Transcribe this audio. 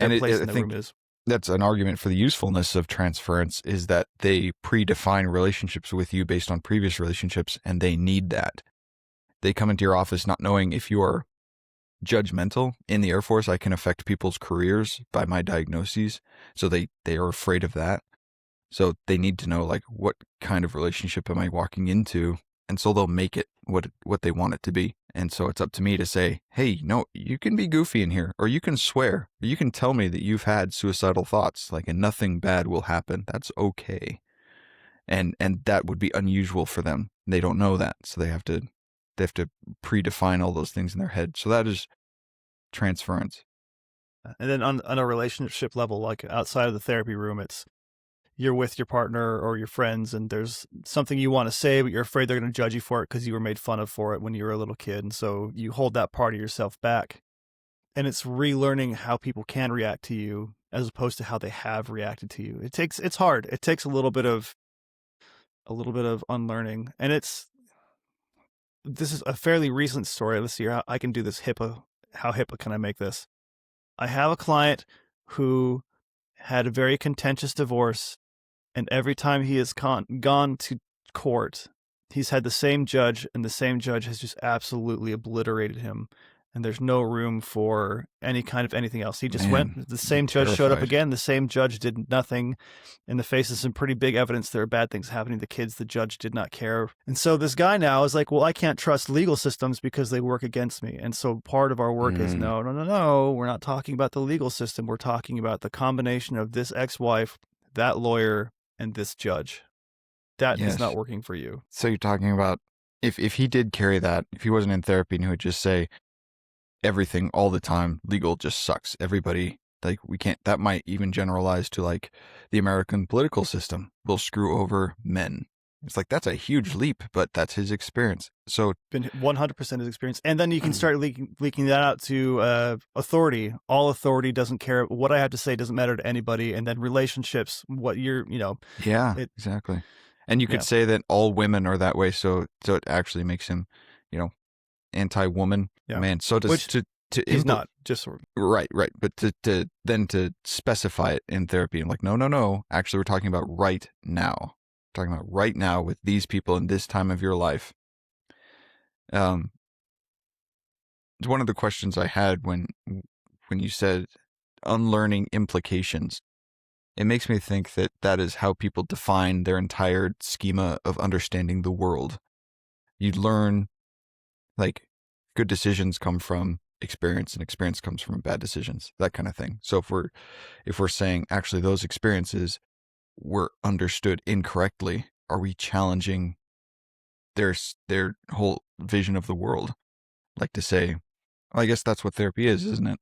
their And place in I the think room is. that's an argument for the usefulness of transference, is that they predefine relationships with you based on previous relationships, and they need that. They come into your office not knowing if you are judgmental. In the Air Force, I can affect people's careers by my diagnoses, so they are afraid of that. So they need to know, like, what kind of relationship am I walking into, and so they'll make it what they want it to be. And so it's up to me to say, hey, no, you can be goofy in here, or you can swear, or you can tell me that you've had suicidal thoughts, like, and nothing bad will happen. That's okay. And that would be unusual for them. They don't know that, so they have to predefine all those things in their head. So that is transference. And then on a relationship level, like outside of the therapy room, it's you're with your partner or your friends, and there's something you want to say, but you're afraid they're going to judge you for it because you were made fun of for it when you were a little kid. And so you hold that part of yourself back. And it's relearning how people can react to you as opposed to how they have reacted to you. It's hard. It takes a little bit of unlearning. And this is a fairly recent story. Let's see how I can do this HIPAA. How HIPAA can I make this? I have a client who had a very contentious divorce, and every time he has gone to court, he's had the same judge, and the same judge has just absolutely obliterated him. And there's no room for any kind of anything else. He just went, the same judge showed up again, the same judge did nothing. In the face of some pretty big evidence there are bad things happening to kids, the judge did not care. And so this guy now is like, well, I can't trust legal systems because they work against me. And so part of our work is, no, we're not talking about the legal system. We're talking about the combination of this ex-wife, that lawyer, and this judge. That is not working for you. So you're talking about if he did carry that, if he wasn't in therapy and he would just say everything all the time, legal just sucks. Everybody, like, we can't, that might even generalize to like the American political system will screw over men. It's like, that's a huge leap, but that's his experience. So been 100% his experience. And then you can start leaking that out to authority. All authority doesn't care. What I have to say doesn't matter to anybody. And then relationships, what you're, Yeah, exactly. And you could say that all women are that way. So it actually makes him, anti-woman. Yeah. Man, so he's not just right. But to specify it in therapy and like, no. Actually, we're talking about right now. We're talking about right now with these people in this time of your life. One of the questions I had when you said unlearning implications, it makes me think that is how people define their entire schema of understanding the world. You learn, like, good decisions come from experience and experience comes from bad decisions, that kind of thing. So if we're saying actually those experiences were understood incorrectly, are we challenging their whole vision of the world? Like to say, well, I guess that's what therapy is, isn't it?